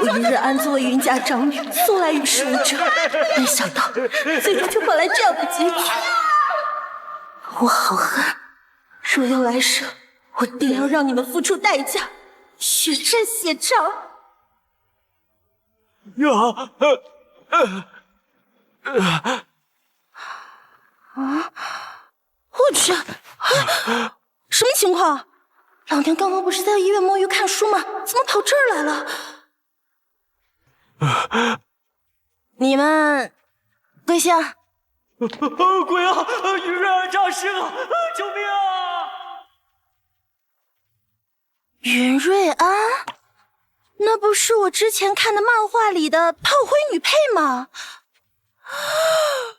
我云日安作为云家长女，素来与世无争，没想到最终却换来这样的结局。我好恨，若有来生，我定要让你们付出代价，血债血偿。我去，什么情况？老娘刚刚不是在医院摸鱼看书吗？怎么跑这儿来了？你们跪下！鬼啊！云瑞安诈尸了！救命啊！云瑞安，那不是我之前看的漫画里的炮灰女配吗？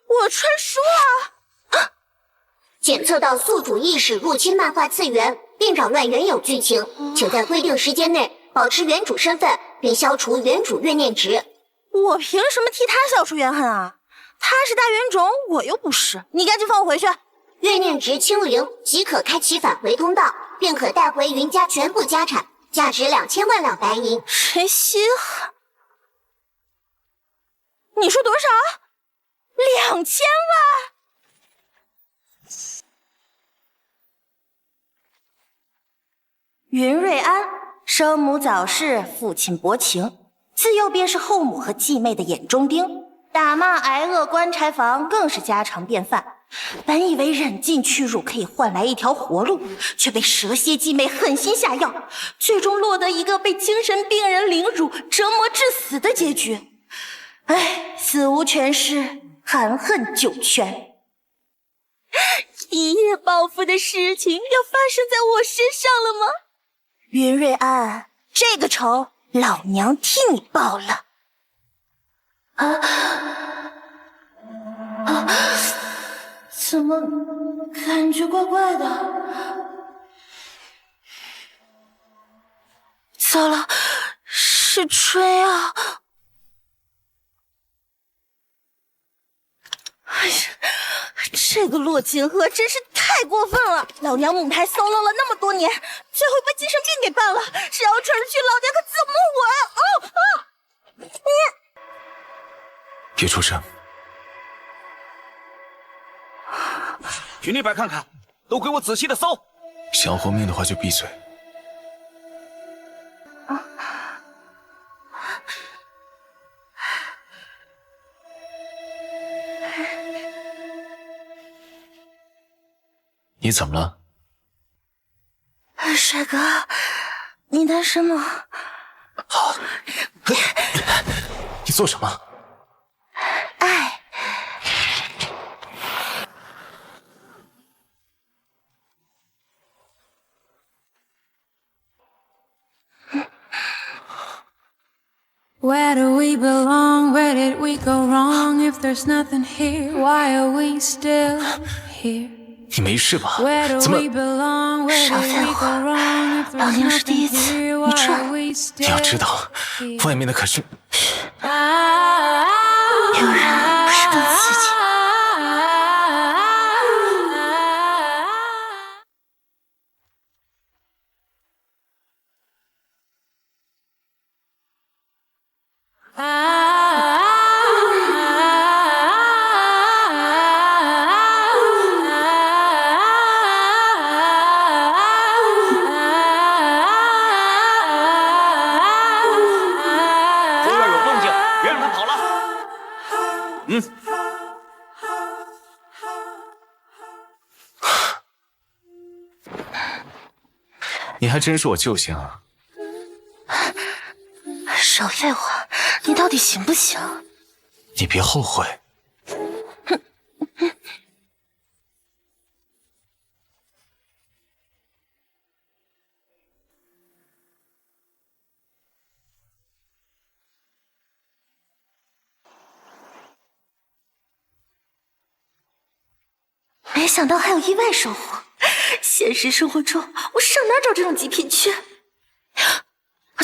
我穿书啊！检测到宿主意识入侵漫画次元，并扰乱原有剧情，请在规定时间内保持原主身份，并消除原主怨念值。我凭什么替他消除怨恨啊？他是大冤种，我又不是。你赶紧放我回去。怨念值清零即可开启返回通道，并可带回云家全部家产，价值2000万两白银。谁稀罕？你说多少？2000万！云瑞安，生母早逝，父亲薄情，自幼便是后母和继妹的眼中钉，打骂挨饿棺材房更是家常便饭。本以为忍尽屈辱可以换来一条活路，却被蛇蝎继妹狠心下药，最终落得一个被精神病人凌辱折磨致死的结局。唉，死无全尸，含恨九泉。一夜报复的事情要发生在我身上了吗？云瑞安，这个仇老娘替你报了。怎么感觉怪怪的？糟了，是吹啊！哎呀，这个洛锦鹤真是太过分了！老娘母胎 solo 了那么多年，最后被精神病给办了，谁要传出去，老娘可怎么稳？别出声。去那边看看，都给我仔细的搜。想活命的话就闭嘴。你怎么了？帅哥，你单身吗？好，你做什么？爱。Where do we belong? Where did we go wrong? If there's nothing here, why are we still here? 你没事吧？怎么？少废话，老娘是第一次，你撤。你要知道，外面的可是……有人不是更刺激？你还真是我救星啊！少废话，你到底行不行？你别后悔。没想到还有意外收获。现实生活中，我上哪找这种极品去？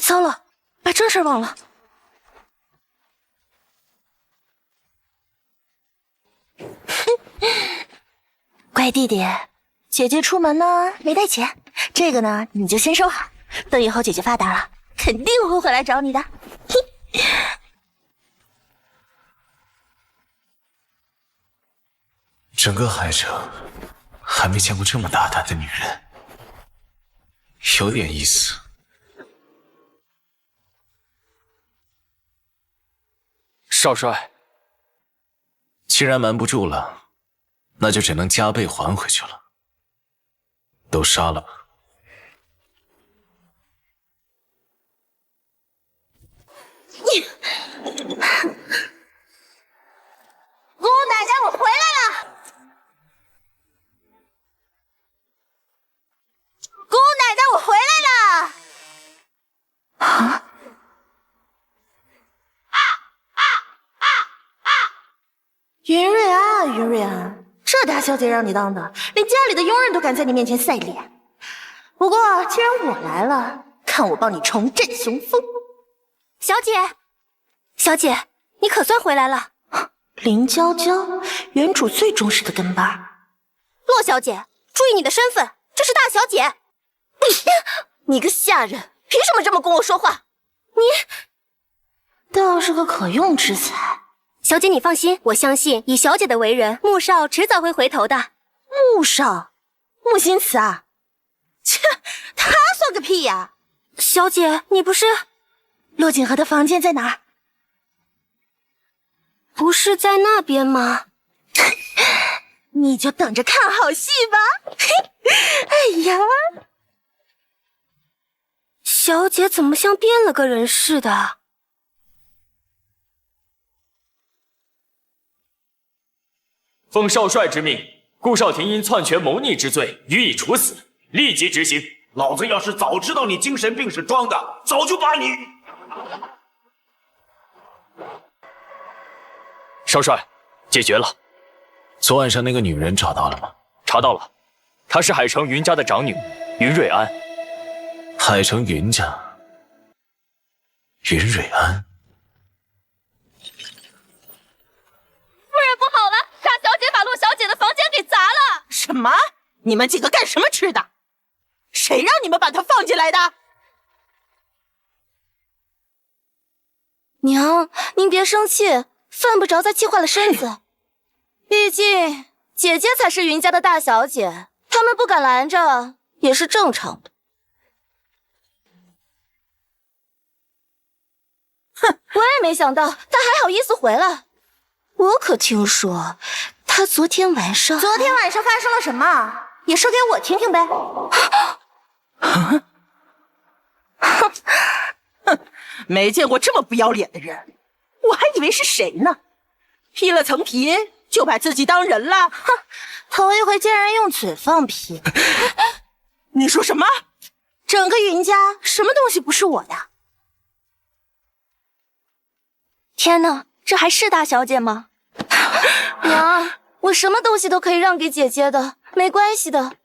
糟了，把正事忘了。乖弟弟，姐姐出门呢没带钱，这个呢你就先收好。等以后姐姐发达了，肯定会回来找你的。整个海城还没见过这么大胆的女人，有点意思。少帅，既然瞒不住了，那就只能加倍还回去了。都杀了吧。姑奶奶，我回来了！姑奶奶，我回来了！啊！云瑞安，云瑞安，这大小姐让你当的，连家里的佣人都敢在你面前晒脸。不过既然我来了，看我帮你重振雄风。小姐，小姐，你可算回来了。林娇娇，原主最忠实的跟班。洛小姐，注意你的身份，这是大小姐。你个下人，凭什么这么跟我说话？你倒是个可用之才。小姐你放心，我相信以小姐的为人，穆少迟早会回头的。穆少，穆心慈啊？切，他算个屁呀！小姐，你不是……洛锦和的房间在哪儿？不是在那边吗？你就等着看好戏吧。哎呀，小姐怎么像变了个人似的？奉少帅之命，顾少廷因篡权谋逆之罪予以处死，立即执行。老子要是早知道你精神病是装的，早就把你……少帅，解决了。昨晚上那个女人找到了吗？查到了，她是海城云家的长女云瑞安。海城云家，云瑞安。夫人不好了，大小姐把洛小姐的房间给砸了！什么？你们几个干什么吃的？谁让你们把她放进来的？娘，您别生气，犯不着再气坏了身子。毕竟姐姐才是云家的大小姐，他们不敢拦着也是正常的。哼，我也没想到他还好意思回来。我可听说他昨天晚上发生了什么？也说给我听听呗。没见过这么不要脸的人，我还以为是谁呢。披了层皮就把自己当人了。哼，头一回见人用嘴放屁。你说什么？整个云家什么东西不是我的？天哪，这还是大小姐吗？娘，我什么东西都可以让给姐姐的，没关系的。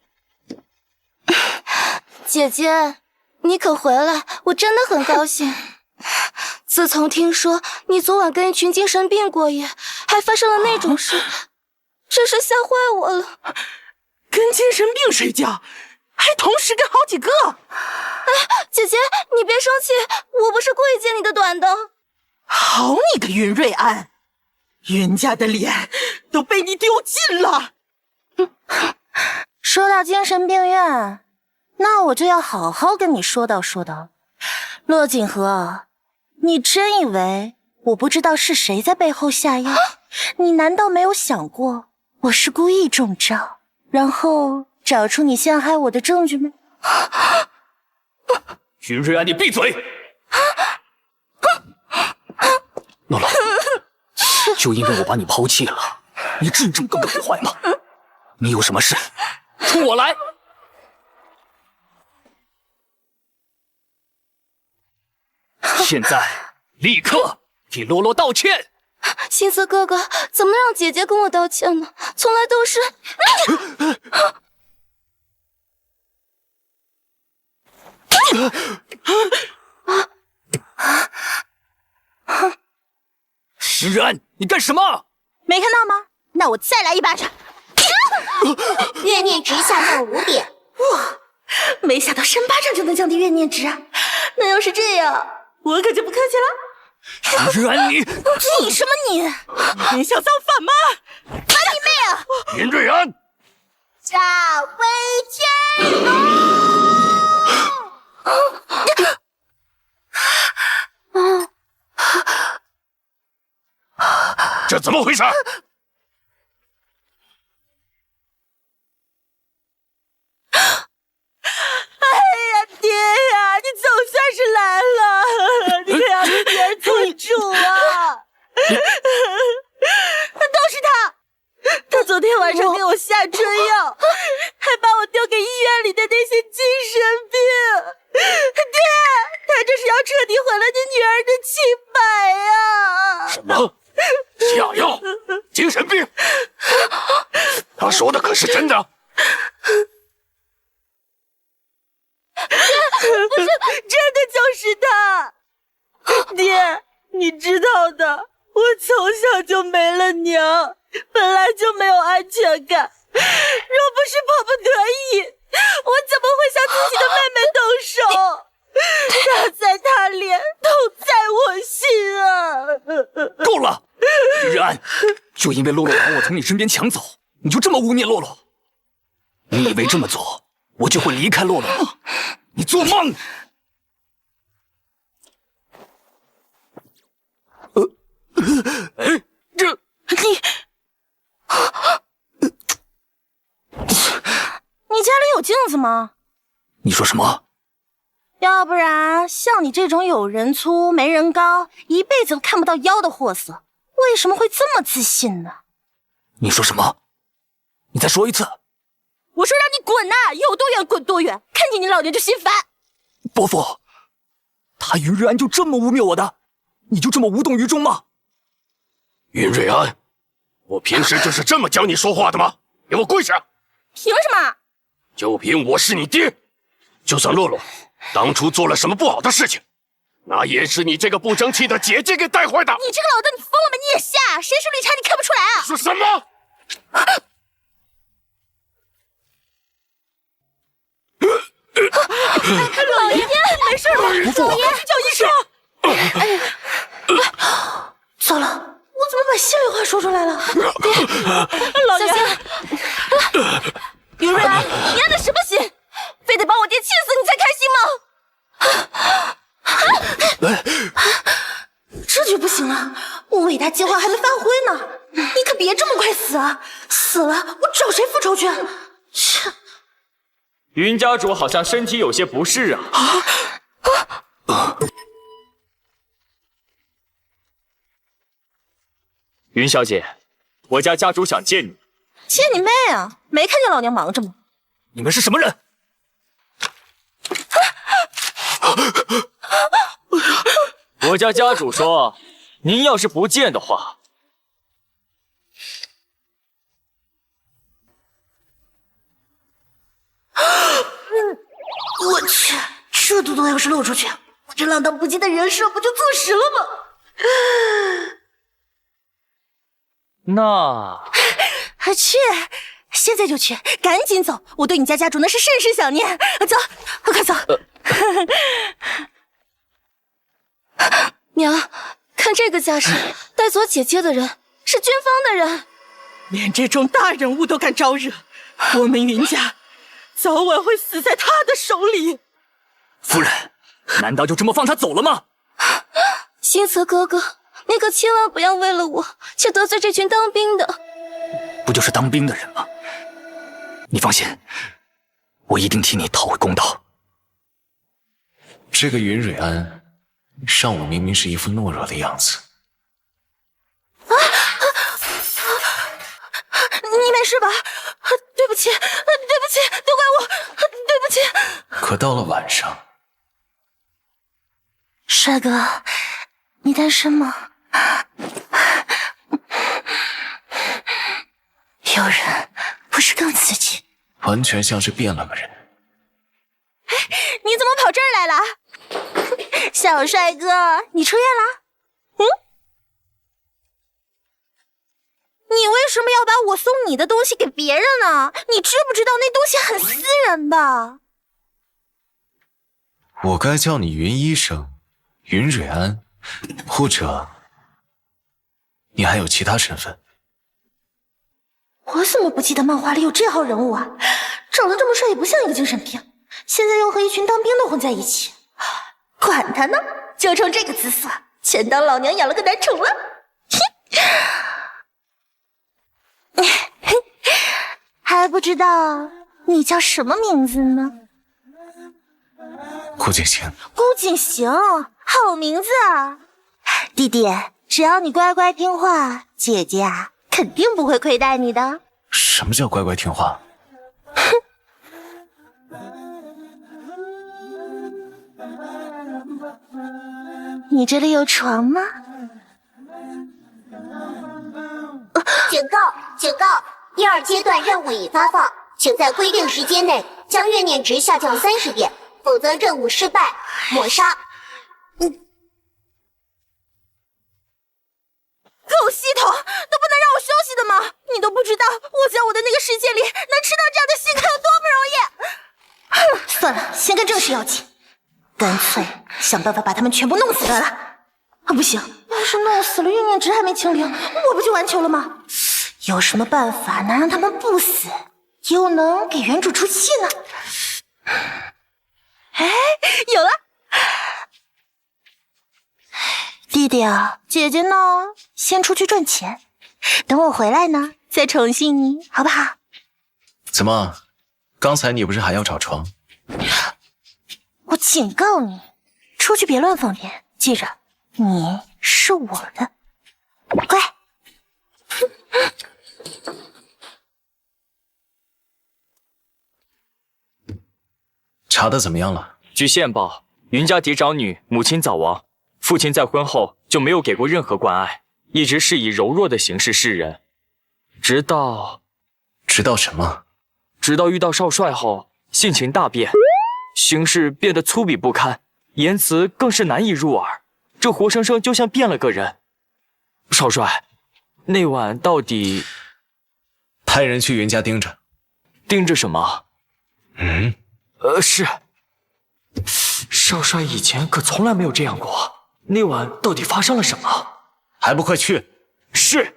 姐姐，你可回来，我真的很高兴。自从听说你昨晚跟一群精神病过夜，还发生了那种事，真是吓坏我了。跟精神病睡觉，还同时跟好几个。哎，姐姐，你别生气，我不是故意揭你的短的。好你个云瑞安，云家的脸都被你丢尽了。说到精神病院，那我就要好好跟你说道说道。洛锦和，你真以为我不知道是谁在背后下药？你难道没有想过我是故意中招，然后找出你陷害我的证据吗？云瑞安，你闭嘴！诺诺，就因为我把你抛弃了，你真正跟我不坏吗？你有什么事，冲我来！现在立刻给洛洛道歉！心思哥哥，怎么能让姐姐跟我道歉呢？从来都是……云瑞安，你干什么？没看到吗？那我再来一巴掌！怨念值下降5点。哇，没想到扇巴掌就能降低怨念值啊！那要是这样，我可就不客气了。云安，你什么你？你想造反吗？把你妹啊！云瑞安，炸飞天龙！这怎么回事？爹呀，你总算是来了！你可要替女儿做主啊！都是他，他昨天晚上给我下春药，还把我丢给医院里的那些精神病。爹，他这是要彻底毁了你女儿的清白呀！什么？下药？精神病？他说的可是真的？不是，真的就是他。爹，你知道的，我从小就没了娘，本来就没有安全感。若不是迫不得已，我怎么会向自己的妹妹动手？他在他脸，痛在我心啊！够了，云瑞安，就因为洛洛把我从你身边抢走，你就这么污蔑洛洛？你以为这么做，我就会离开洛洛吗？你做梦！这你家里有镜子吗？你说什么？要不然像你这种有人粗没人高，一辈子都看不到腰的货色，为什么会这么自信呢？你说什么？你再说一次。我说让你滚呐，有多远滚多远，看见你老娘就心烦。伯父，他云瑞安就这么污蔑我的，你就这么无动于衷吗？云瑞安，我平时就是这么教你说话的吗？给我跪下！凭什么？就凭我是你爹，就算洛洛当初做了什么不好的事情，那也是你这个不争气的姐姐给带坏的。你这个老邓，你疯了吗？你也瞎？谁是绿茶？你看不出来啊？说什么？老爷，没事吧？老爷，去叫医生。哎呀，糟了，我怎么把心里话说出来了？老爷，云瑞安，你安的什么心？非得把我爹气死你才开心吗？这就不行了，我伟大计划还没发挥呢，你可别这么快死啊！死了我找谁复仇去？切！云家主好像身体有些不适啊。云小姐，我家家主想见你。见你妹啊！没看见老娘忙着吗？你们是什么人？我家家主说，您要是不见的话，我去，这肚兜要是露出去，我这浪荡不羁的人设不就坐实了吗？那去，现在就去，赶紧走！我对你家家主那是甚是想念。走，快走！娘，看这个架势，带走姐姐的人是军方的人。连这种大人物都敢招惹，我们云家早晚会死在他的手里。夫人，难道就这么放他走了吗？星泽哥哥，你可千万不要为了我去得罪这群当兵的。不就是当兵的人吗？你放心，我一定替你讨回公道。这个云蕊安，上午明明是一副懦弱的样子。你没事吧？对不起，对不起，都怪我，对不起。可到了晚上，帅哥，你单身吗？有人不是更刺激？完全像是变了个人。你怎么跑这儿来了？小帅哥，你出院了？你为什么要把我送你的东西给别人呢？你知不知道那东西很私人的？我该叫你云医生、云蕊安，或者你还有其他身份？我怎么不记得漫画里有这号人物啊？长得这么帅也不像一个精神病，现在又和一群当兵的混在一起。管他呢，就冲这个姿色，全当老娘养了个男宠了。还不知道你叫什么名字呢？顾景行。顾景行，好名字啊！弟弟，只要你乖乖听话，姐姐啊肯定不会亏待你的。什么叫乖乖听话？你这里有床吗？警告！警告！第2阶段任务已发放，请在规定时间内将怨念值下降30点，否则任务失败，抹杀。狗系统都不能让我休息的吗？你都不知道我在我的那个世界里能吃到这样的新客有多不容易。算了，先干正事要紧，干脆想办法把他们全部弄死得了。啊，不行，要是弄死了怨念值还没清零，我不就完球了吗？有什么办法能让他们不死，又能给原主出气呢？哎，有了！弟弟啊，姐姐呢？先出去赚钱，等我回来呢，再宠幸你，好不好？怎么，刚才你不是还要找床？我警告你，出去别乱放电，记着，你是我的，乖。查的怎么样了？据线报，云家嫡长女母亲早亡，父亲在婚后就没有给过任何关爱，一直是以柔弱的形式示人，直到什么？直到遇到少帅后，性情大变，行事变得粗鄙不堪，言辞更是难以入耳，这活生生就像变了个人。少帅，那晚到底……派人去云家盯着。盯着什么？是。少帅以前可从来没有这样过，那晚到底发生了什么？还不快去！是。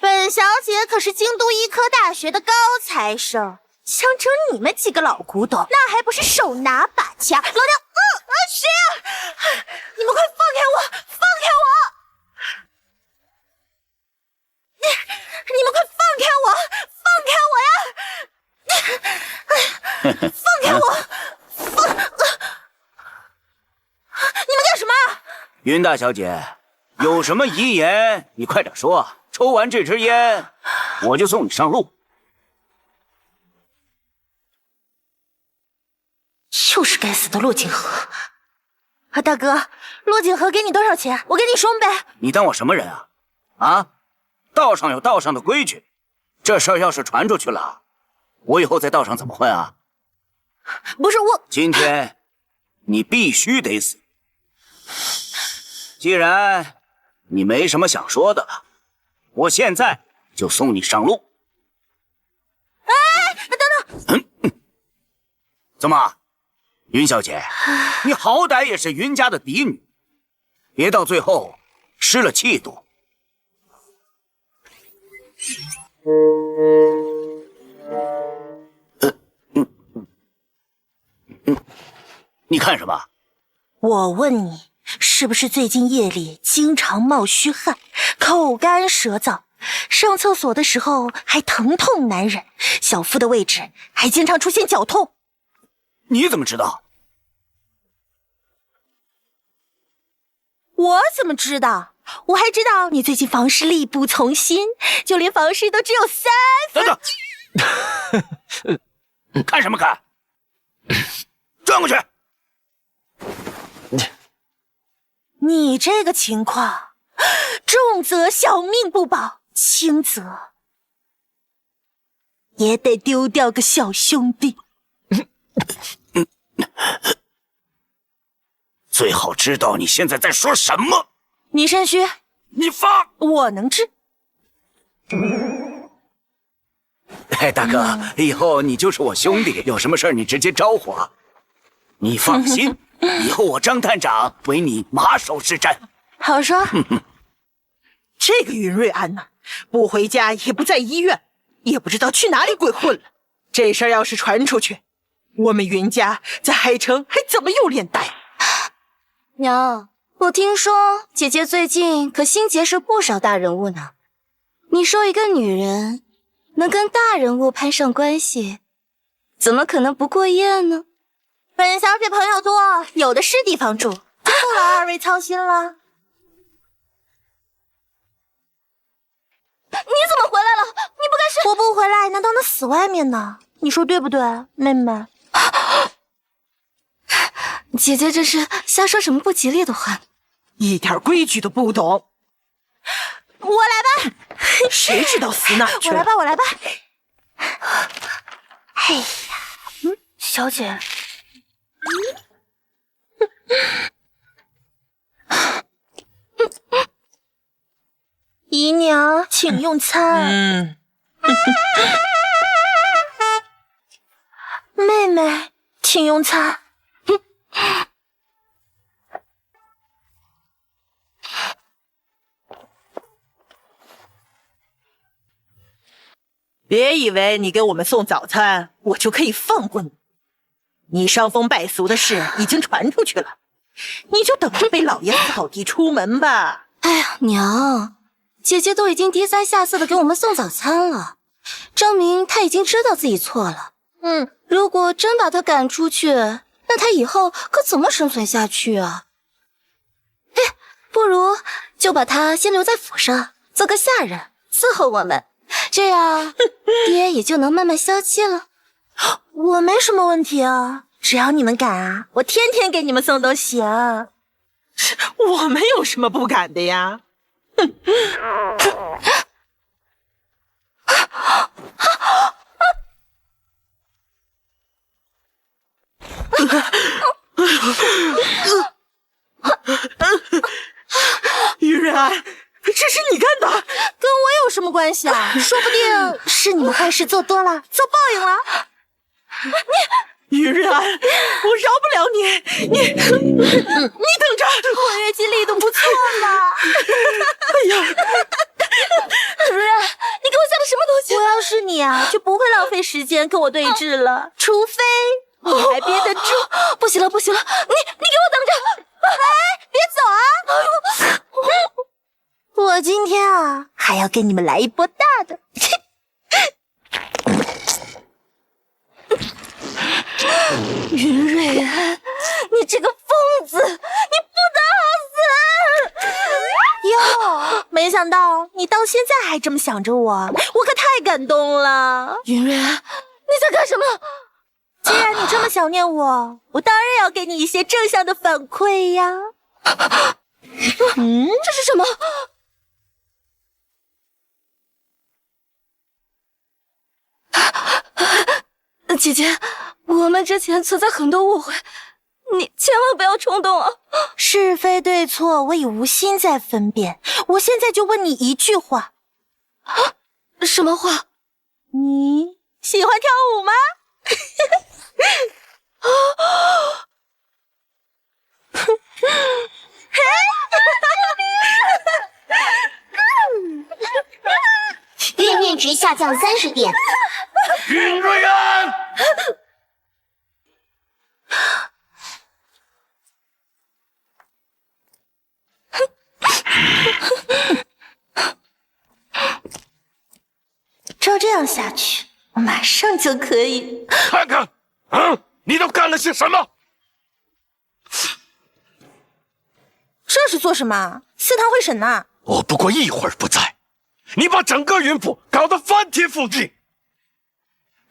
本小姐可是京都医科大学的高材生，想整你们几个老古董，那还不是手拿把掐？老娘，谁啊？你们快放开我！放开我！你们快放开我！放开我呀！放开我！你们干什么？云大小姐，有什么遗言你快点说，抽完这支烟，我就送你上路。又是该死的骆景和。啊，大哥，骆景和给你多少钱？我给你双倍。你当我什么人啊？啊？道上有道上的规矩，这事儿要是传出去了，我以后在道上怎么混啊？不是我，今天你必须得死。既然你没什么想说的了，我现在就送你上路。哎，等等，怎么，云小姐，你好歹也是云家的嫡女，别到最后失了气度。你看什么？我问你，是不是最近夜里经常冒虚汗，口干舌燥，上厕所的时候还疼痛难忍，小腹的位置还经常出现绞痛？你怎么知道？我怎么知道？我还知道你最近房事力不从心，就连房事都只有3分。等等，看什么看？转过去。你这个情况，重则小命不保，轻则也得丢掉个小兄弟。最好知道你现在在说什么。你肾虚，你发，我能治。哎，大哥，以后你就是我兄弟，有什么事儿你直接招呼啊。你放心，以后我张探长为你马首是瞻。好说。这个云瑞安呐，不回家也不在医院，也不知道去哪里鬼混了。这事儿要是传出去，我们云家在海城还怎么有脸待？娘，我听说姐姐最近可新结识不少大人物呢。你说一个女人能跟大人物攀上关系，怎么可能不过夜呢？本小姐朋友多，有的是地方住，就不劳二位操心了。你怎么回来了？你不该是……我不回来，难道能死外面呢？你说对不对，妹妹？姐姐这是瞎说什么不吉利的话？一点规矩都不懂。我来吧。谁知道死哪去了？我来吧。哎呀，小姐。姨娘，请用餐。妹妹，请用餐。别以为你给我们送早餐，我就可以放过你。你伤风败俗的事已经传出去了，你就等着被老爷扫地出门吧。哎呀，娘，姐姐都已经低三下四的给我们送早餐了，证明她已经知道自己错了。如果真把她赶出去，那她以后可怎么生存下去啊？哎，不如就把她先留在府上，做个下人，伺候我们，这样爹也就能慢慢消气了。我没什么问题啊，只要你们敢啊，我天天给你们送东西啊。我们有什么不敢的呀？于瑞安，这是你干的，跟我有什么关系啊？说不定是你们坏事做多了，遭报应了。于瑞安，我饶不了你，你等着，我月经力度不错嘛。哎呀，主任，你给我下了什么东西？我要是你啊，就不会浪费时间跟我对峙了，除非你还憋得住。不行了，你给我等着！哎，别走啊！我今天啊，还要给你们来一波大的。云瑞安，你这个疯子，你不得好死！哟，没想到你到现在还这么想着我，我可太感动了。云瑞安，你在干什么？既然你这么想念我，我当然要给你一些正向的反馈呀。这是什么？姐姐，我们之前存在很多误会，你千万不要冲动啊！是非对错，我已无心再分辨。我现在就问你一句话。什么话？你喜欢跳舞吗？月面值下降30点。云瑞安，照这样下去，我马上就可以。看看，你都干了些什么？这是做什么？司堂会审呐！我不过一会儿不在，你把整个云府搞得翻天覆地，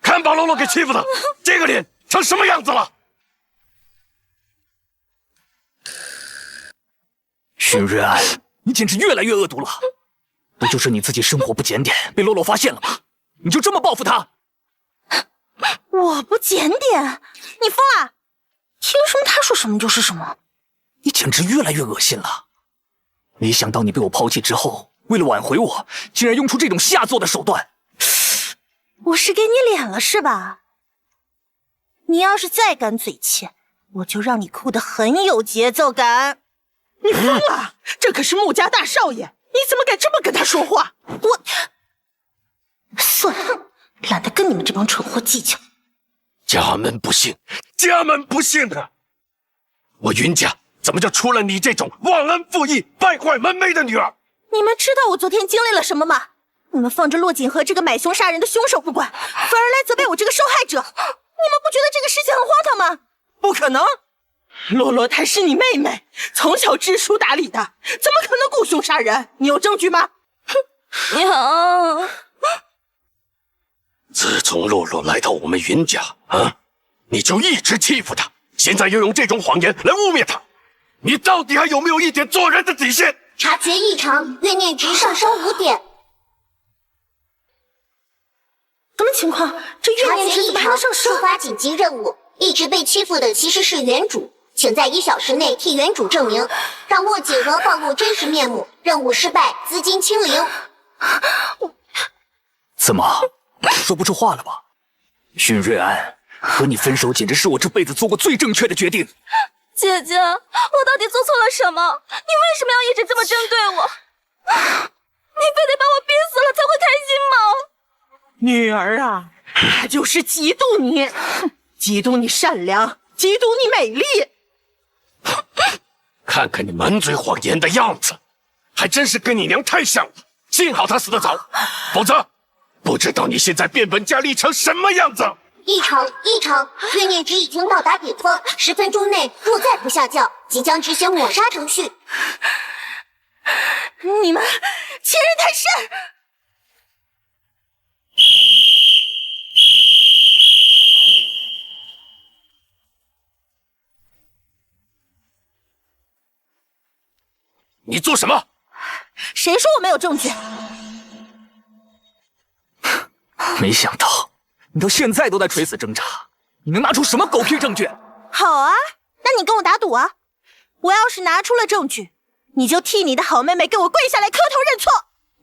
看把洛洛给欺负的，这个脸成什么样子了？许瑞安，你简直越来越恶毒了！不就是你自己生活不检点，被洛洛发现了吗？你就这么报复他？我不检点？你疯了？听什么他说什么就是什么。你简直越来越恶心了！没想到你被我抛弃之后，为了挽回我，竟然用出这种下作的手段。我是给你脸了是吧？你要是再敢嘴欠，我就让你哭得很有节奏感。你疯了！这可是穆家大少爷，你怎么敢这么跟他说话？算了，懒得跟你们这帮蠢货计较。家门不幸，家门不幸啊！我云家怎么就出了你这种忘恩负义、败坏门楣的女儿？你们知道我昨天经历了什么吗？你们放着骆锦和这个买凶杀人的凶手不管，反而来责备我这个受害者，你们不觉得这个事情很荒唐吗？不可能！洛洛她是你妹妹，从小知书达理的，怎么可能雇凶杀人？你有证据吗？娘，自从洛洛来到我们云家你就一直欺负她，现在又用这种谎言来污蔑她，你到底还有没有一点做人的底线？察觉异常，怨念值上升5点。什么情况？这怨念值怎么还能上升？触发紧急任务，一直被欺负的其实是原主，请在1小时内替原主证明，让骆锦和暴露真实面目，任务失败，资金清零。怎么说不出话了吧？荀瑞安，和你分手简直是我这辈子做过最正确的决定。姐姐，我到底做错了什么？你为什么要一直这么针对我？你非得把我逼死了才会开心吗？女儿啊，他就是嫉妒你，嫉妒你善良，嫉妒你美丽。看看你满嘴谎言的样子，还真是跟你娘太像了。幸好她死得早，否则不知道你现在变本加厉成什么样子。异常，怨念值已经到达顶峰，10分钟内若再不下降，即将执行抹杀程序。你们欺人太甚！你做什么？谁说我没有证据？没想到你到现在都在垂死挣扎，你能拿出什么狗屁证据？好啊，那你跟我打赌啊！我要是拿出了证据，你就替你的好妹妹给我跪下来磕头认错。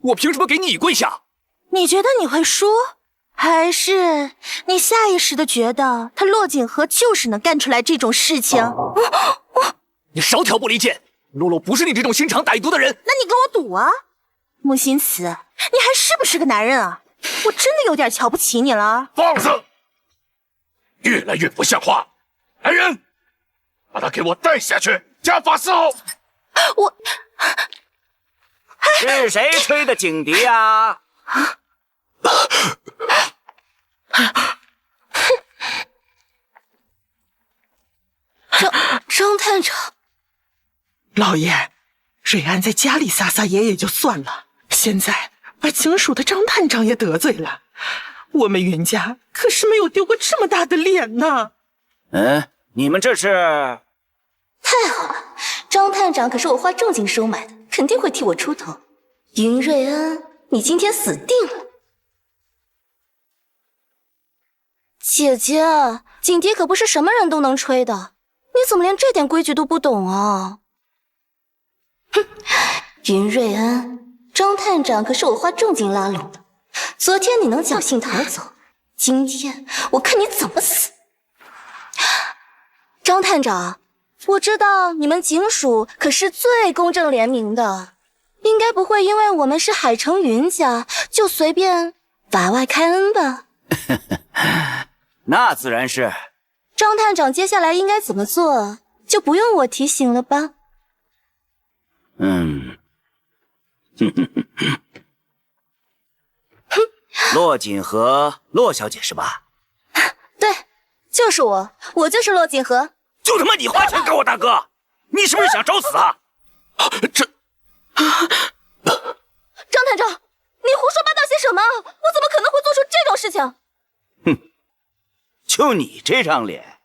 我凭什么给你跪下？你觉得你会输，还是你下意识的觉得他骆锦和就是能干出来这种事情？你少挑拨离间，洛洛不是你这种心肠歹毒的人。那你跟我赌啊！穆心慈，你还是不是个男人啊？我真的有点瞧不起你了。放肆！越来越不像话！来人，把他给我带下去，加法伺候。我是谁吹的警笛啊？张探长，老爷，瑞安在家里撒撒野也就算了，现在把警署的张探长也得罪了，我们云家可是没有丢过这么大的脸呢。你们这是？太好了，张探长可是我花重金收买的，肯定会替我出头。云瑞安，你今天死定了！姐姐，警笛可不是什么人都能吹的，你怎么连这点规矩都不懂啊？哼，云瑞安，张探长可是我花重金拉拢的，昨天你能侥幸逃走，今天我看你怎么死！张探长，我知道你们警署可是最公正廉明的，应该不会因为我们是海城云家就随便法外开恩吧？那自然是。张探长接下来应该怎么做，就不用我提醒了吧？骆锦和骆小姐是吧？对，就是我，我就是骆锦和。就他妈你花钱给我大哥，你是不是想找死啊？张探长，你胡说八道些什么？我怎么可能会做出这种事情？哼，就你这张脸，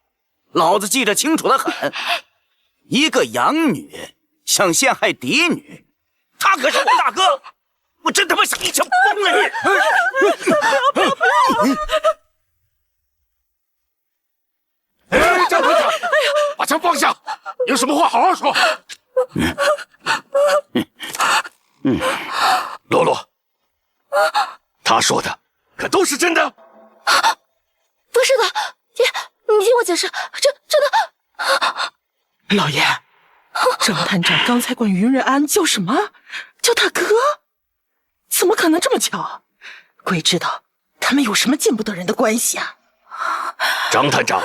老子记得清楚得很。一个养女想陷害嫡女，他可是我大哥，我真他妈想一枪崩了你！哎，张团长，把枪放下，有什么话好好说。洛洛，他说的可都是真的？不是的，爹，你听我解释，真的。老爷，张探长刚才管云瑞安叫什么？叫大哥？怎么可能这么巧？鬼知道他们有什么见不得人的关系啊！张探长，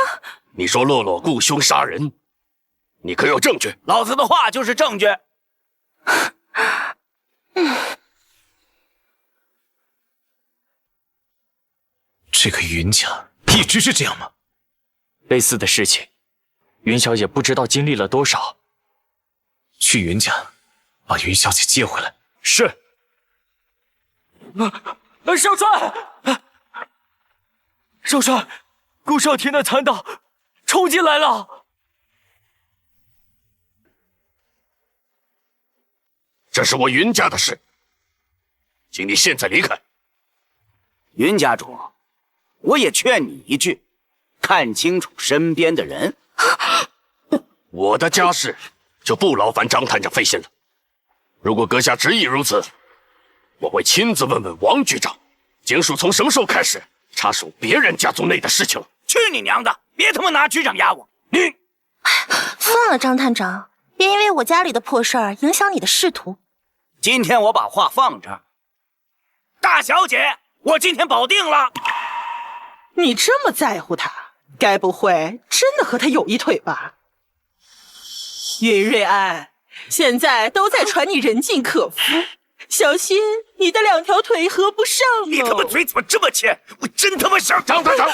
你说洛洛雇凶杀人，你可有证据？老子的话就是证据。这个云家一直是这样吗？类似的事情，云小姐不知道经历了多少。去云家，把云小姐接回来。是。少帅，少帅，顾少天的残党冲进来了。这是我云家的事，请你现在离开。云家主，我也劝你一句，看清楚身边的人。我的家事就不劳烦张探长费心了。如果阁下执意如此，我会亲自问问王局长，警署从什么时候开始插手别人家族内的事情了？去你娘的！别他妈拿局长压我！你算了，张探长，别因为我家里的破事儿影响你的仕途。今天我把话放这儿，大小姐，我今天保定了。你这么在乎他，该不会真的和他有一腿吧？云瑞安，现在都在传你人尽可夫，小心你的2条腿合不上哦。你他妈嘴怎么这么欠？我真他妈想张探长！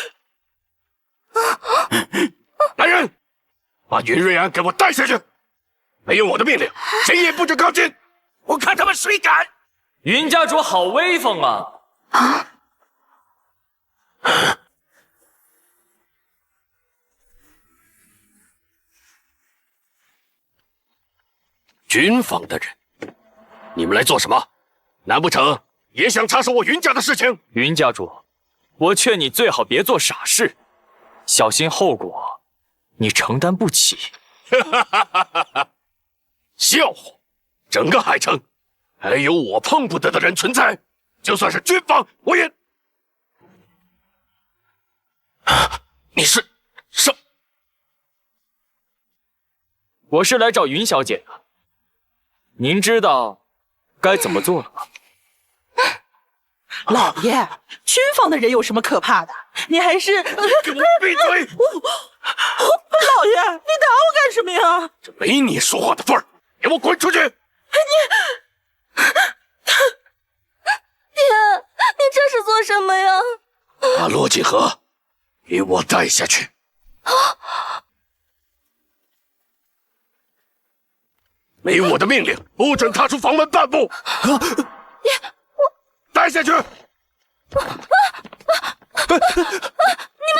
来人，把云瑞安给我带下去！没有我的命令，谁也不准靠近！我看他们谁敢！云家主好威风啊！军方的人，你们来做什么？难不成也想插手我云家的事情？云家主，我劝你最好别做傻事，小心后果你承担不起。笑话！整个海城还有我碰不得的人存在，就算是军方，我也……你是什？我是来找云小姐的，您知道该怎么做了吗？老爷，军方的人有什么可怕的？你还是……给我闭嘴！老爷，你打我干什么呀？这没你说话的份儿，给我滚出去！爹，你这是做什么呀？把罗锦和给我带下去。没我的命令，不准踏出房门半步。带下去！你们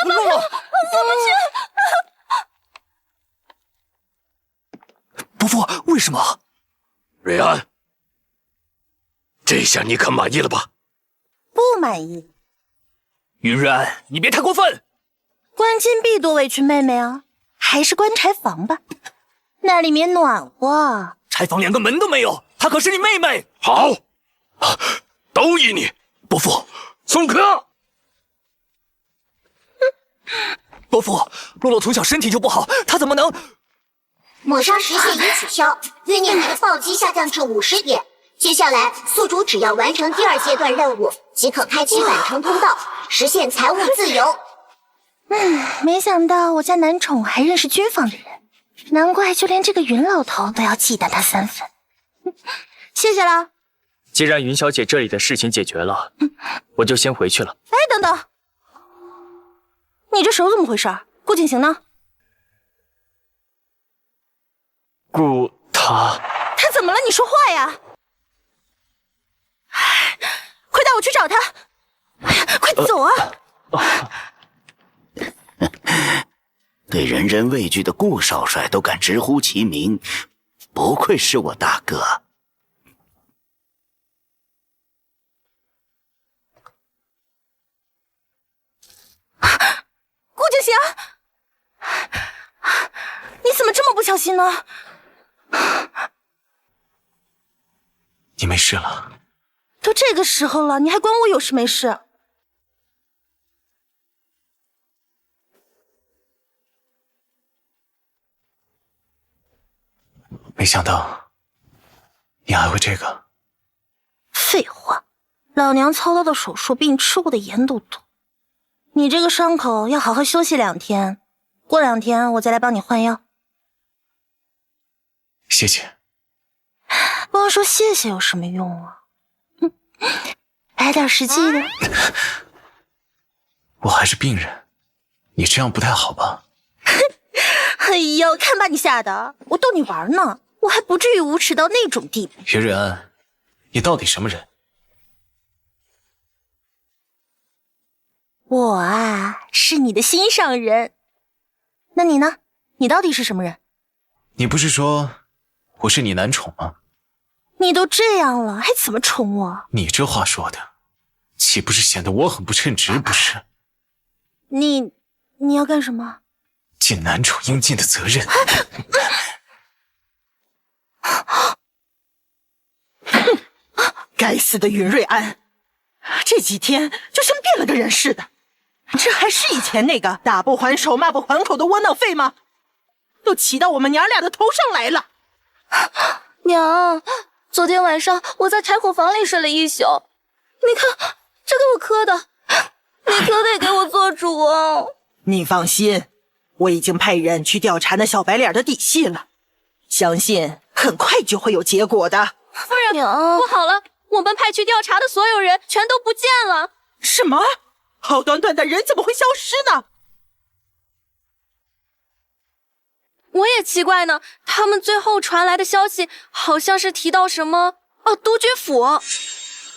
放开我！我不去！伯父，为什么？瑞安，这下你可满意了吧？不满意。云瑞安，你别太过分！关禁闭多委屈妹妹啊，还是关柴房吧，那里面暖和。柴房连个门都没有，她可是你妹妹。好，都依你。伯父，宋柯。伯父，洛洛从小身体就不好，她怎么能……抹杀时限已取消，约念你的暴击下降至50点。接下来，宿主只要完成第2阶段任务，即可开启返程通道，实现财务自由。没想到我家男宠还认识军方的人，难怪就连这个云老头都要忌惮他3分。谢谢了。既然云小姐这里的事情解决了，我就先回去了。哎，等等，你这手怎么回事？顾景行呢？顾他怎么了？你说话呀！快带我去找他！哎呀，快走啊！对人人畏惧的顾少帅都敢直呼其名，不愧是我大哥。顾景行，你怎么这么不小心呢？你没事了？都这个时候了，你还管我有事没事？没想到你还会这个。废话，老娘操刀的手术比你吃过的盐都多。你这个伤口要好好休息2天，过2天我再来帮你换药。谢谢。光说谢谢有什么用啊？来点实际的。我还是病人，你这样不太好吧？哎呦，看把你吓的！我逗你玩呢，我还不至于无耻到那种地步。袁瑞安，你到底什么人？我啊，是你的心上人。那你呢？你到底是什么人？你不是说我是你男宠吗？你都这样了，还怎么宠我？你这话说的，岂不是显得我很不称职？不是？你要干什么？尽男宠应尽的责任。该死的云瑞安，这几天就像变了个人似的。这还是以前那个打不还手骂不还口的窝囊废吗？都骑到我们娘俩的头上来了。娘，昨天晚上我在柴火房里睡了1宿，你看这给我磕的，你可得给我做主啊！你放心，我已经派人去调查那小白脸的底细了，相信很快就会有结果的。夫人，娘，不好了，我们派去调查的所有人全都不见了。什么？好端端的人怎么会消失呢？我也奇怪呢，他们最后传来的消息好像是提到什么督军府。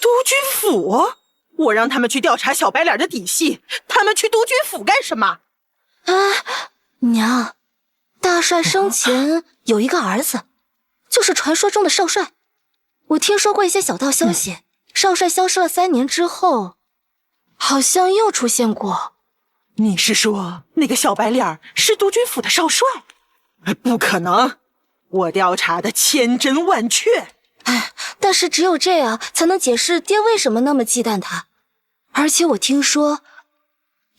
督军府？我让他们去调查小白脸的底细，他们去督军府干什么？娘，大帅生前有一个儿子，就是传说中的少帅。我听说过一些小道消息，少帅消失了3年之后，好像又出现过。你是说那个小白脸是督军府的少帅？不可能，我调查的千真万确。但是只有这样才能解释爹为什么那么忌惮他。而且我听说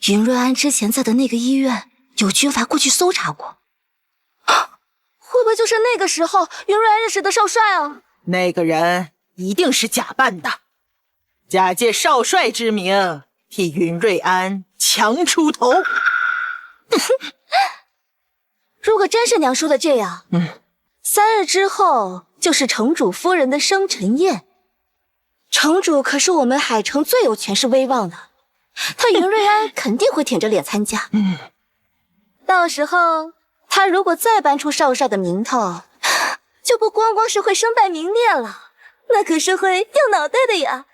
云瑞安之前在的那个医院有军阀过去搜查过，会不会就是那个时候云瑞安认识的少帅啊？那个人一定是假扮的，假借少帅之名替云瑞安强出头。如果真是娘说的这样，3日之后就是城主夫人的生辰宴。城主可是我们海城最有权势威望的，他云瑞安肯定会舔着脸参加。到时候他如果再搬出少帅的名头，就不光光是会身败名裂了，那可是会掉脑袋的呀。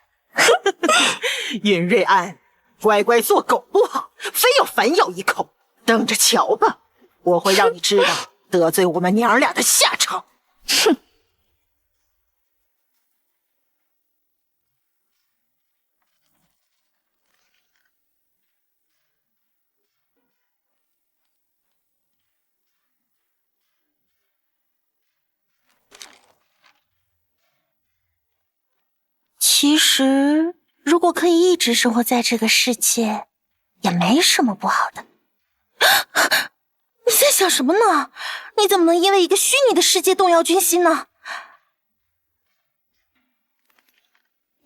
云瑞安，乖乖做狗不好，非要反咬一口，等着瞧吧，我会让你知道得罪我们娘俩的下场。哼！其实，如果可以一直生活在这个世界，也没什么不好的。你在想什么呢？你怎么能因为一个虚拟的世界动摇军心呢？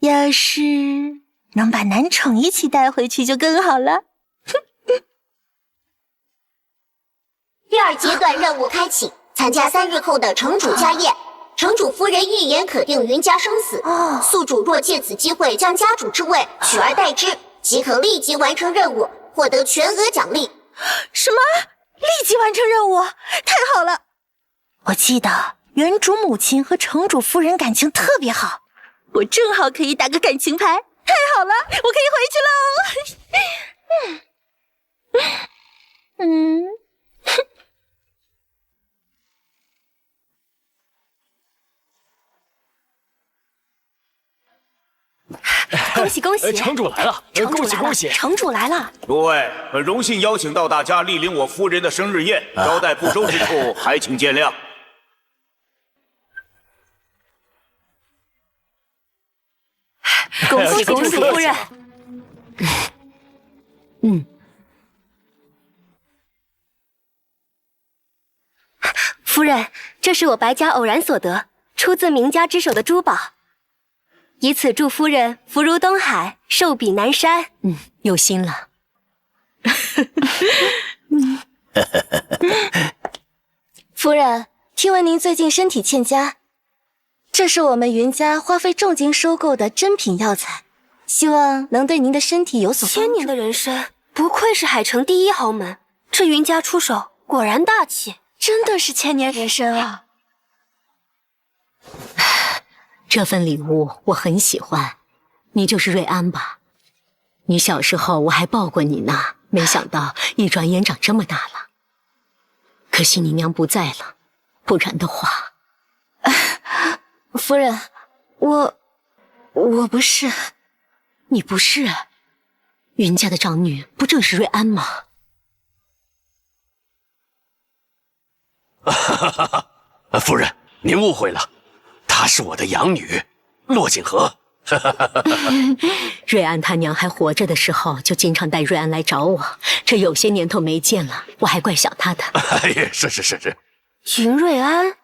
要是能把男宠一起带回去就更好了。第2阶段任务开启，参加3日后的城主家宴。城主夫人一言可定云家生死，宿主若借此机会将家主之位取而代之，即可立即完成任务，获得全额奖励。什么？立即完成任务？太好了！我记得原主母亲和城主夫人感情特别好，我正好可以打个感情牌。太好了，我可以回去喽！恭喜恭喜！城主来了！恭喜恭喜！城主来了！诸位，很荣幸邀请到大家莅临我夫人的生日宴，招待不周之处，还请见谅。恭喜恭喜夫人！夫夫人，这是我白家偶然所得，出自名家之手的珠宝，以此祝夫人福如东海，寿比南山。有心了。夫人，听闻您最近身体欠佳，这是我们云家花费重金收购的珍品药材，希望能对您的身体有所帮助。千年的人参，不愧是海城第一豪门，这云家出手果然大气，真的是千年人参啊！这份礼物我很喜欢，你就是瑞安吧？你小时候我还抱过你呢，没想到一转眼长这么大了。可惜你娘不在了，不然的话……夫人，我不是。你不是？云家的长女不正是瑞安吗？夫人，您误会了，她是我的养女，骆锦和。瑞安他娘还活着的时候，就经常带瑞安来找我。这有些年头没见了，我还怪想她的。是。云瑞安，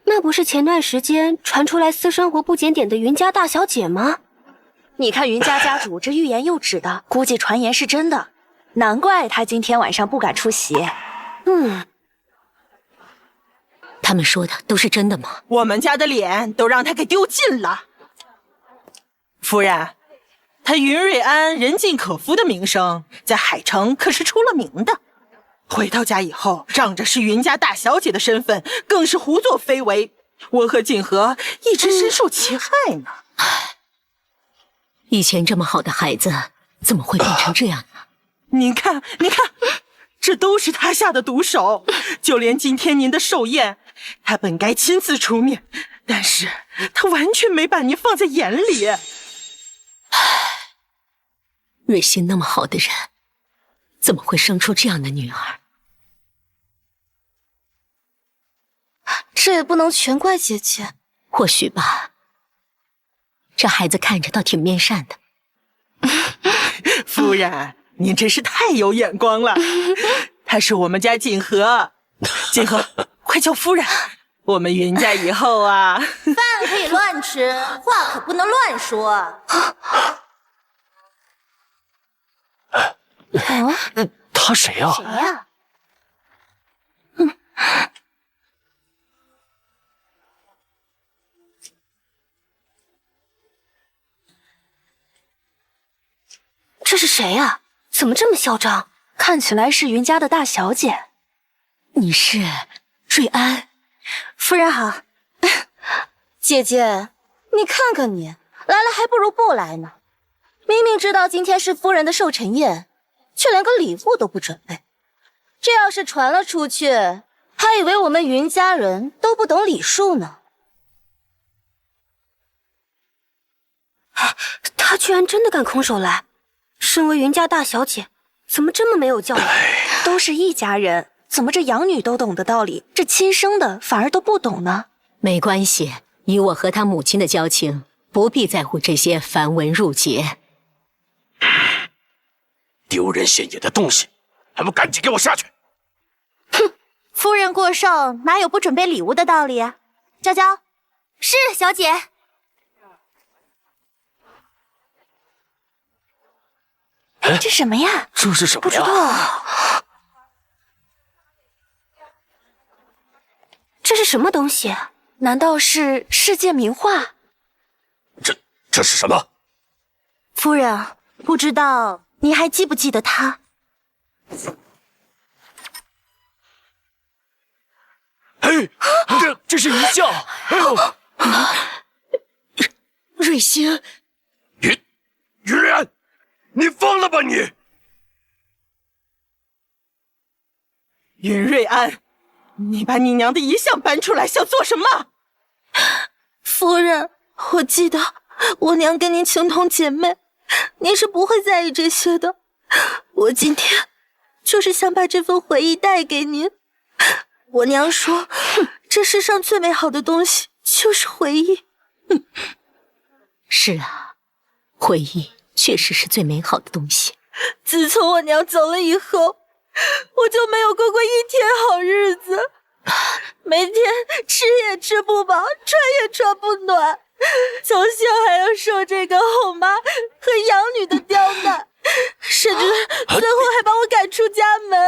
那不是前段时间传出来私生活不检点的云家大小姐吗？你看云家家主这欲言又止的，估计传言是真的，难怪他今天晚上不敢出席。他们说的都是真的吗？我们家的脸都让他给丢尽了。夫人，他云瑞安人尽可夫的名声，在海城可是出了名的。回到家以后，仗着是云家大小姐的身份，更是胡作非为。我和锦和一直深受其害呢。以前这么好的孩子，怎么会变成这样呢？您看，这都是他下的毒手。就连今天您的寿宴，他本该亲自出面，但是他完全没把您放在眼里。瑞心那么好的人，怎么会生出这样的女儿？这也不能全怪姐姐。或许吧，这孩子看着倒挺面善的。夫人，您真是太有眼光了。他是我们家锦和，锦和，快叫夫人。我们云家以后啊，饭可以乱吃，话可不能乱说。他谁啊？谁呀？这是谁呀？怎么这么嚣张？看起来是云家的大小姐。你是瑞安？夫人好。姐姐，你看看你，来了还不如不来呢。明明知道今天是夫人的寿辰宴，却连个礼物都不准备。这要是传了出去，还以为我们云家人都不懂礼数呢。她居然真的敢空手来！身为云家大小姐，怎么这么没有教养？都是一家人，怎么这养女都懂的道理，这亲生的反而都不懂呢？没关系，以我和他母亲的交情，不必在乎这些繁文缛节。丢人现眼的东西，还不赶紧给我下去！哼，夫人过寿哪有不准备礼物的道理啊？娇娇，是小姐。这什么呀？这是什么呀？不知道。这是什么东西？难道是世界名画？这是什么？夫人，不知道你还记不记得他？嘿，这是遗像。哎呦，瑞星，云瑞安，你疯了吧你！云瑞安，你把你娘的遗像搬出来想做什么？夫人，我记得我娘跟您情同姐妹，您是不会在意这些的。我今天就是想把这份回忆带给您。我娘说，这世上最美好的东西就是回忆。是啊，回忆确实是最美好的东西。自从我娘走了以后，我就没有过一天好日子。每天吃也吃不饱，穿也穿不暖，从小还要受这个后妈和养女的刁难，甚至最后还把我赶出家门。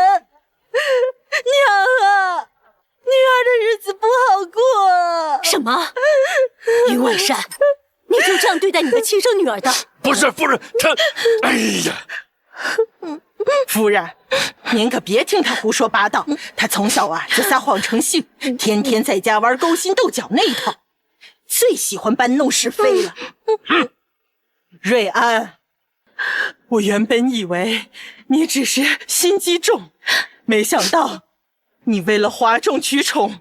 娘啊，女儿的日子不好过啊！什么？云婉善，你就这样对待你的亲生女儿的？不是夫人，她……哎呀！夫人，您可别听他胡说八道。他从小就撒谎成性，天天在家玩勾心斗角那一套，最喜欢搬弄是非了。瑞安，我原本以为你只是心机重，没想到你为了哗众取宠，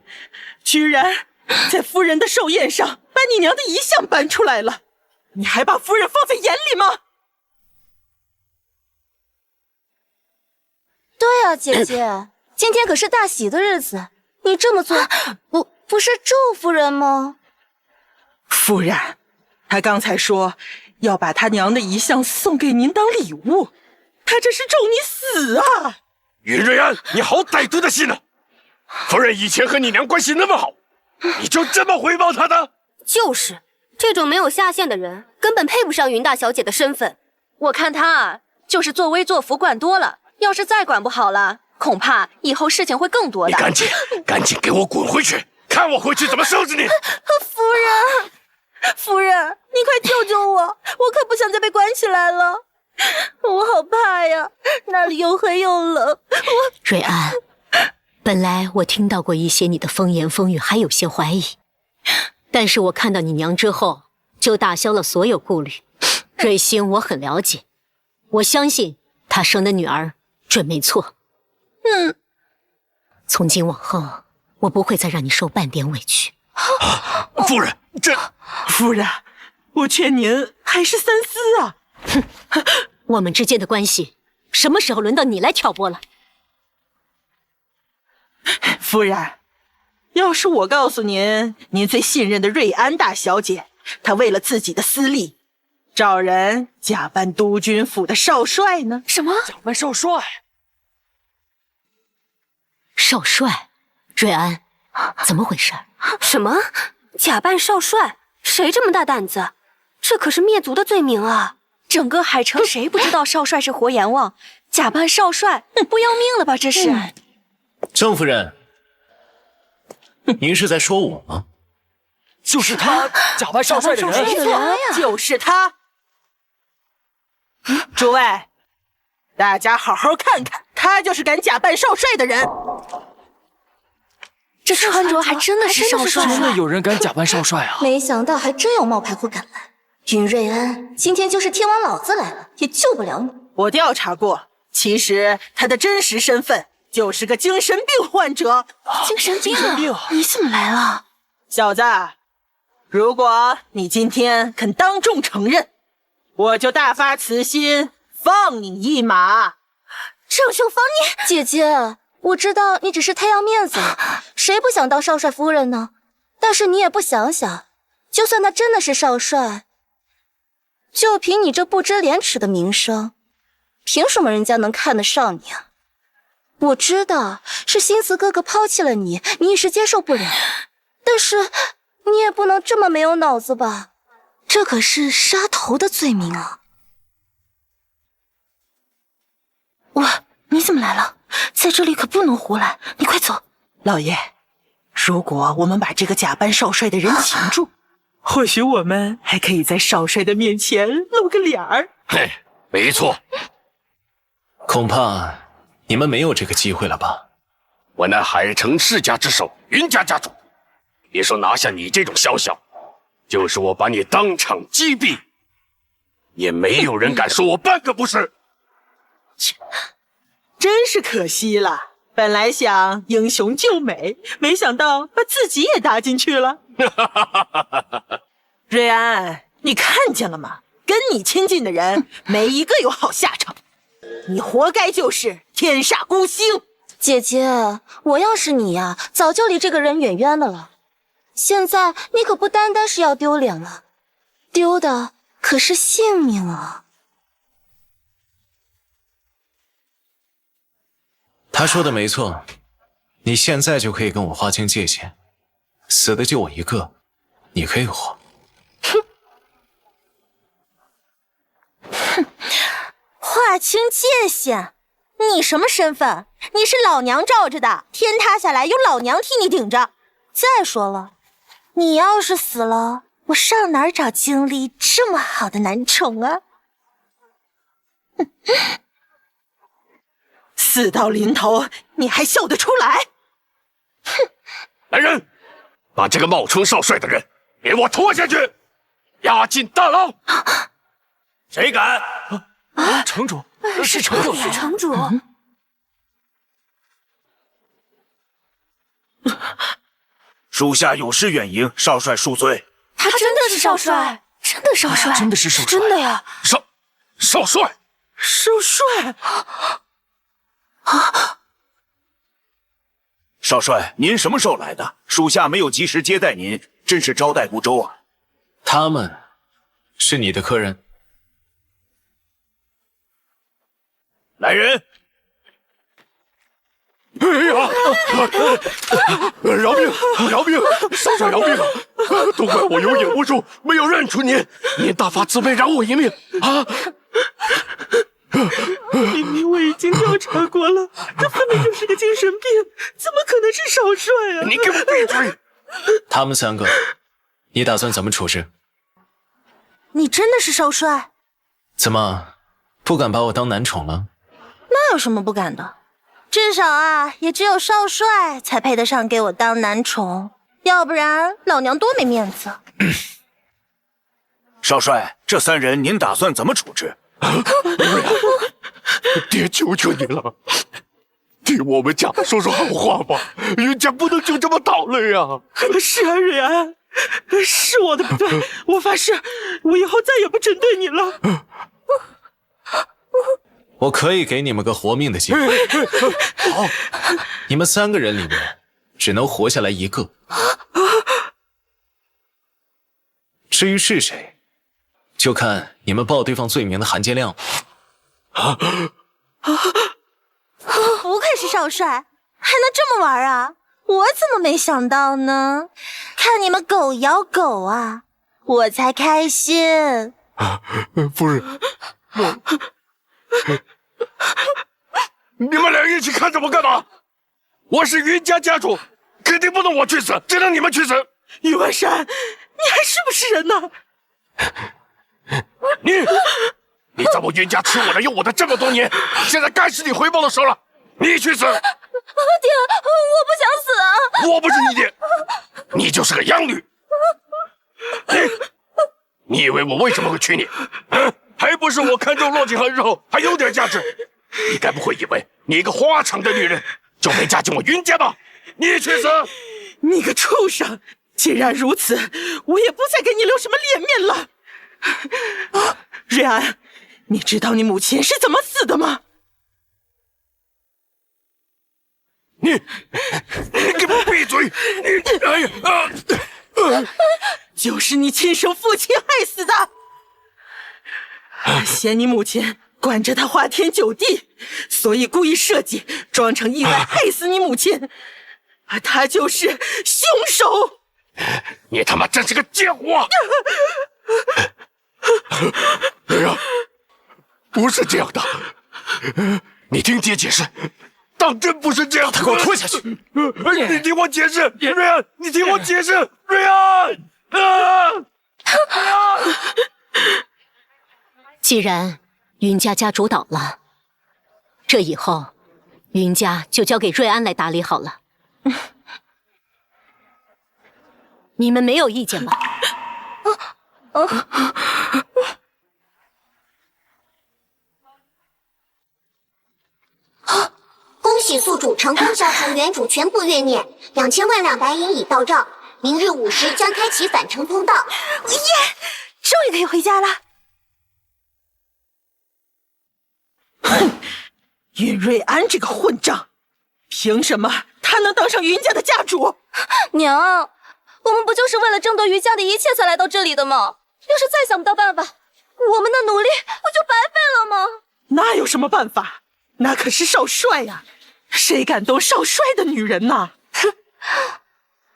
居然在夫人的寿宴上把你娘的遗像搬出来了。你还把夫人放在眼里吗？对啊，姐姐，今天可是大喜的日子，你这么做，不是咒夫人吗？夫人，他刚才说要把他娘的遗像送给您当礼物，他这是咒你死啊！云瑞安，你好歹毒的心啊！夫人以前和你娘关系那么好，你就这么回报她的？就是，这种没有下限的人，根本配不上云大小姐的身份。我看她啊，就是作威作福惯多了。要是再管不好了，恐怕以后事情会更多的。你赶紧给我滚回去，看我回去怎么收拾你！夫人，你快救救我，我可不想再被关起来了，我好怕呀，那里又黑又冷。瑞安，本来我听到过一些你的风言风语，还有些怀疑，但是我看到你娘之后，就打消了所有顾虑。瑞星我很了解，我相信她生的女儿准没错。从今往后，我不会再让你受半点委屈。夫人，夫人，我劝您还是三思啊！我们之间的关系，什么时候轮到你来挑拨了？夫人，要是我告诉您，您最信任的瑞安大小姐，她为了自己的私利，找人假扮督军府的少帅呢？什么？假扮少帅？少帅？瑞安，怎么回事？什么？假扮少帅？谁这么大胆子？这可是灭族的罪名啊！整个海城谁不知道少帅是活阎王？假扮少帅，不要命了吧？这是。郑夫人，您是在说我吗？就是他，假扮少帅的人。没错，就是他。诸位，大家好好看看，他就是敢假扮少帅的人。这穿着还真的是少帅，真的有人敢假扮少帅啊！没想到还真有冒牌货敢来。云瑞安，今天就是天王老子来了，也救不了你。我调查过，其实他的真实身份就是个精神病患者。精神病？你怎么来了？小子，如果你今天肯当众承认，我就大发慈心放你一马。郑兄放你！姐姐，我知道你只是太要面子了，谁不想当少帅夫人呢？但是你也不想想，就算他真的是少帅，就凭你这不知廉耻的名声，凭什么人家能看得上你啊？我知道是心思哥哥抛弃了你，你一时接受不了，但是你也不能这么没有脑子吧？这可是杀头的罪名啊！你怎么来了？在这里可不能胡来，你快走。老爷，如果我们把这个假扮少帅的人擒住，或许我们还可以在少帅的面前露个脸儿。嘿，没错。恐怕你们没有这个机会了吧？我乃海城世家之首，云家家主。别说拿下你这种小小，就是我把你当场击毙，也没有人敢说我半个不是。真是可惜了，本来想英雄救美，没想到把自己也搭进去了。瑞安，你看见了吗？跟你亲近的人没一个有好下场，你活该就是天煞孤星。姐姐，我要是你呀，早就离这个人远远的了。现在你可不单单是要丢脸了，丢的可是性命啊！他说的没错，你现在就可以跟我划清界限，死的就我一个，你可以活。划清界限？你什么身份？你是老娘罩着的，天塌下来有老娘替你顶着。再说了，你要是死了，我上哪儿找精力这么好的男宠啊？死到临头，你还笑得出来？哼！来人，把这个冒充少帅的人给我拖下去，押进大牢。谁敢？城主，是城主，是城主。属下有失远迎，少帅恕罪。他真的是少帅，真的少帅，真的是少帅，真的呀！少帅，少帅。少帅，您什么时候来的？属下没有及时接待您，真是招待不周啊。他们是你的客人。来人！哎呀！饶命！饶命！少帅饶命！都怪我有眼无珠，没有认出您。您大发慈悲，饶我一命啊！明明我已经调查过了，他分明就是个精神病，怎么可能是少帅啊？你给我闭嘴！他们3个，你打算怎么处置？你真的是少帅？怎么，不敢把我当男宠了？那有什么不敢的？至少啊，也只有少帅才配得上给我当男宠，要不然老娘多没面子。少帅，这3人您打算怎么处置？爹，求求你了，替我们家说说好话吧，人家不能就这么倒了呀！是啊，瑞安，是我的不对，我发誓，我以后再也不针对你了。我可以给你们个活命的机会。好，你们3个人里面只能活下来1个。至于是谁，就看你们报对方罪名的含金量了。不愧是少帅，还能这么玩啊！我怎么没想到呢？看你们狗咬狗啊，我才开心。夫人，你们俩一起看着我干嘛？我是云家家主，肯定不能我去死，只能你们去死。云万山，你还是不是人呢？你在我云家吃我的用我的这么多年，现在该是你回报的时候了。你去死！爹，我不想死啊！我不是你爹，你就是个养女。你以为我为什么会娶你？还不是我看中骆景寒之后还有点价值。你该不会以为你一个花场的女人就没嫁进我云家吧？你去死！你个畜生！既然如此，我也不再给你留什么脸面了。瑞安，你知道你母亲是怎么死的吗？你给我闭嘴！你哎呀就是你亲生父亲害死的。嫌你母亲管着他花天酒地，所以故意设计装成意外害死你母亲，而他就是凶手。你他妈真是个贱货！哎呀，不是这样的，你听爹解释，当真不是这样的。他给我拖下去！你听我解释，瑞安，你听我解释，瑞安！既然云家家主倒了，这以后云家就交给瑞安来打理好了。你们没有意见吧？恭喜宿主成功消除原主全部怨念，2000万两白银已到账，明日5时将开启返程通道。耶！终于可以回家了。云瑞安这个混账，凭什么他能当上云家的家主？娘，我们不就是为了争夺云家的一切才来到这里的吗？要是再想不到办法，我们的努力不就白费了吗？那有什么办法？那可是少帅呀！谁敢动少帅的女人呐？哼！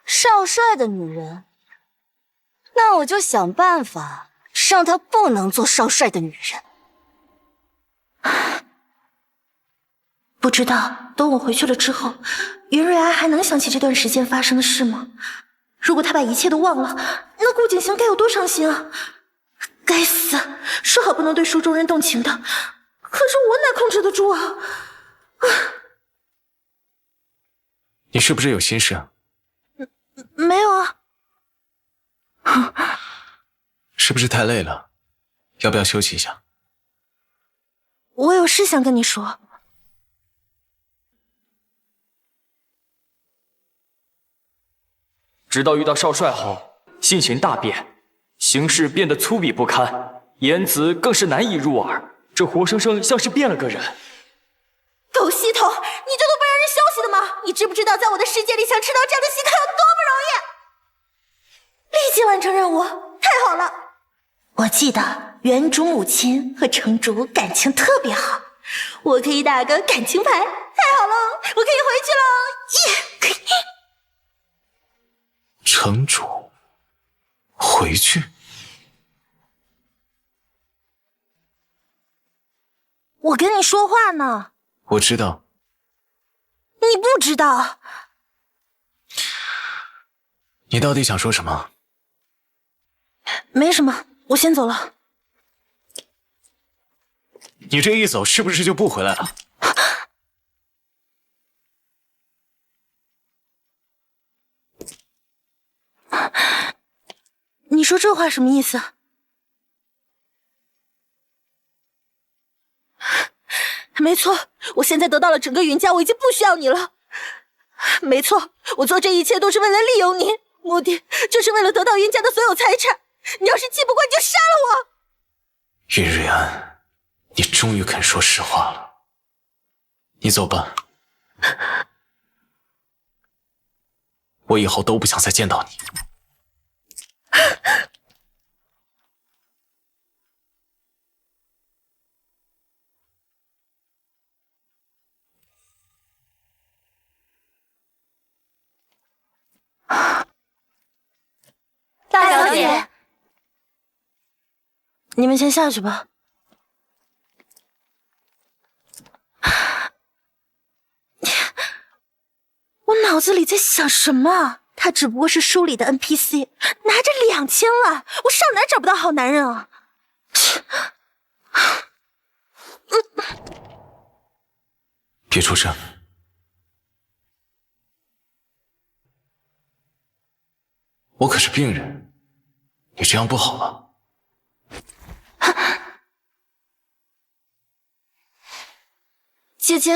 少帅的女人，那我就想办法让她不能做少帅的女人。不知道等我回去了之后，云瑞安还能想起这段时间发生的事吗？如果他把一切都忘了，那顾景行该有多伤心啊！该死，说好不能对书中人动情的，可是我哪控制得住啊？你是不是有心事啊？没有啊。是不是太累了？要不要休息一下？我有事想跟你说。直到遇到少帅后，性情大变，行事变得粗鄙不堪，言辞更是难以入耳，这活生生像是变了个人。狗西头，你这都不让人休息的吗？你知不知道在我的世界里想吃到这样的稀客有多不容易？立即完成任务，太好了！我记得原主母亲和城主感情特别好，我可以打个感情牌，太好了，我可以回去了，耶！城主回去？我跟你说话呢。我知道。你不知道。你到底想说什么？没什么，我先走了。你这一走，是不是就不回来了？你说这话什么意思？没错，我现在得到了整个云家，我已经不需要你了。没错，我做这一切都是为了利用你，目的就是为了得到云家的所有财产。你要是气不过，你就杀了我。云瑞安，你终于肯说实话了。你走吧，我以后都不想再见到你。大小姐，你们先下去吧。我脑子里在想什么？他只不过是书里的 NPC， 拿着2000万，我上哪找不到好男人啊？别出声。我可是病人，你这样不好吧？姐姐，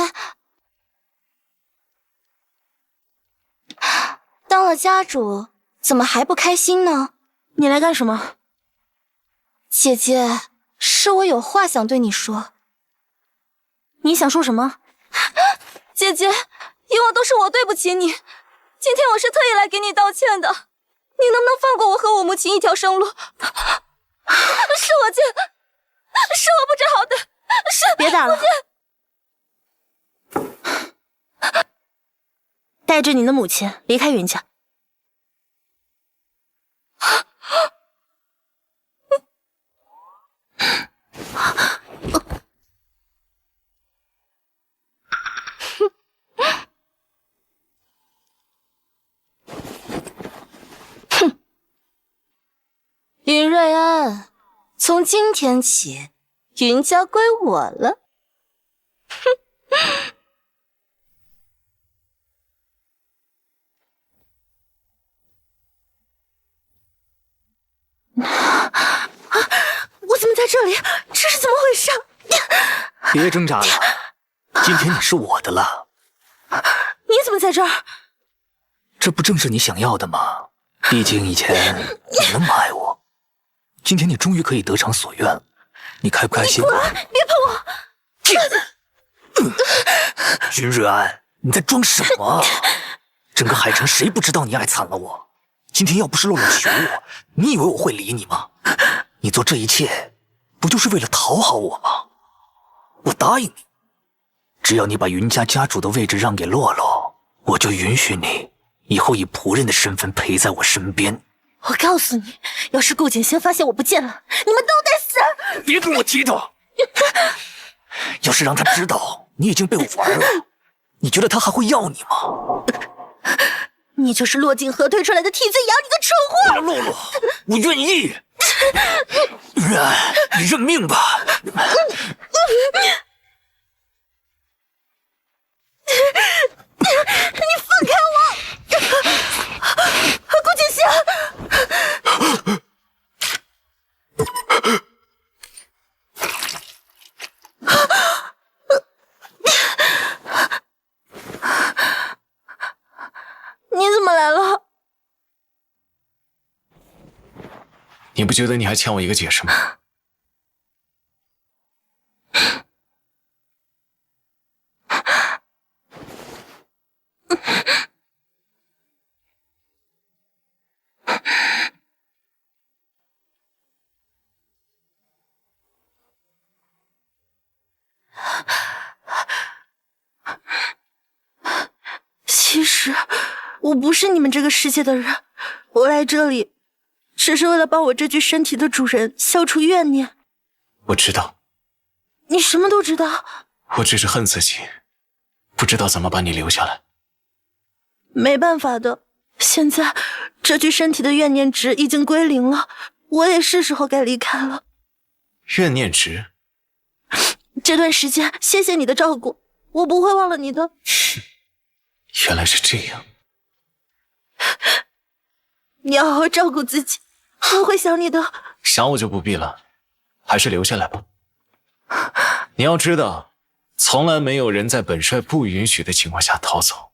当了家主，怎么还不开心呢？你来干什么？姐姐，是我有话想对你说。你想说什么？姐姐，以往都是我对不起你，今天我是特意来给你道歉的。你能不能放过我和我母亲一条生路？是我贱，是我不知好歹，是别打了，带着你的母亲离开云家。云瑞安，从今天起，云家归我了。我怎么在这里？这是怎么回事？别挣扎了，今天你是我的了。你怎么在这儿？这不正是你想要的吗？毕竟以前你那么爱我，今天你终于可以得偿所愿了，你开不开心？别碰我！云瑞安，你在装什么？整个海城谁不知道你爱惨了我？今天要不是洛洛求我，你以为我会理你吗？你做这一切，不就是为了讨好我吗？我答应你，只要你把云家家主的位置让给洛洛，我就允许你以后以仆人的身份陪在我身边。我告诉你，要是顾景行发现我不见了，你们都得死！别跟我提他！要是让他知道你已经被我玩了，你觉得他还会要你吗？你就是洛景和推出来的替罪羊，你个蠢货！为了洛洛，我愿意。你认命吧。你放开我！顾景行！你怎么来了？你不觉得你还欠我一个解释吗？其实我不是你们这个世界的人，我来这里只是为了帮我这具身体的主人消除怨念。我知道，你什么都知道。我只是恨自己，不知道怎么把你留下来。没办法的，现在这具身体的怨念值已经归零了，我也是时候该离开了。怨念值？这段时间谢谢你的照顾，我不会忘了你的。原来是这样。你要好好照顾自己，我会想你的。想我就不必了，还是留下来吧。你要知道，从来没有人在本帅不允许的情况下逃走，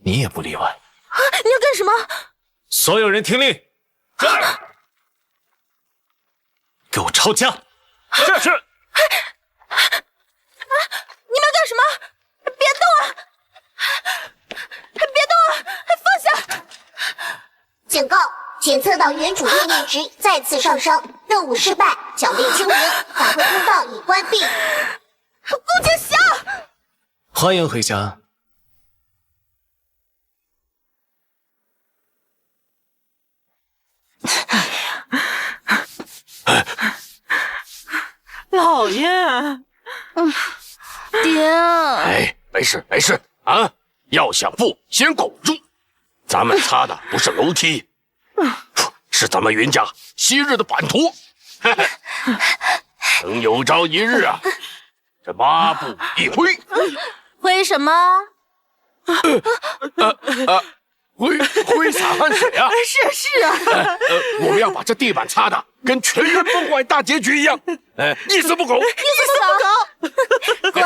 你也不例外。你要干什么？所有人听令，在，给我抄家。是。你们要干什么？别动啊！别动啊！放下！警告：检测到原主怨念值再次上升，任务失败，奖励清零，返回通道已关闭。顾景行，欢迎回家。老爷，爹，哎，没事没事啊，要想富先拱住。咱们擦的不是楼梯，是咱们云家昔日的版图。等有朝一日啊，这抹布一挥，挥什么？挥洒汗水啊！是啊。我们要把这地板擦的跟全员崩坏大结局一样。一丝不苟，一丝不苟。乖。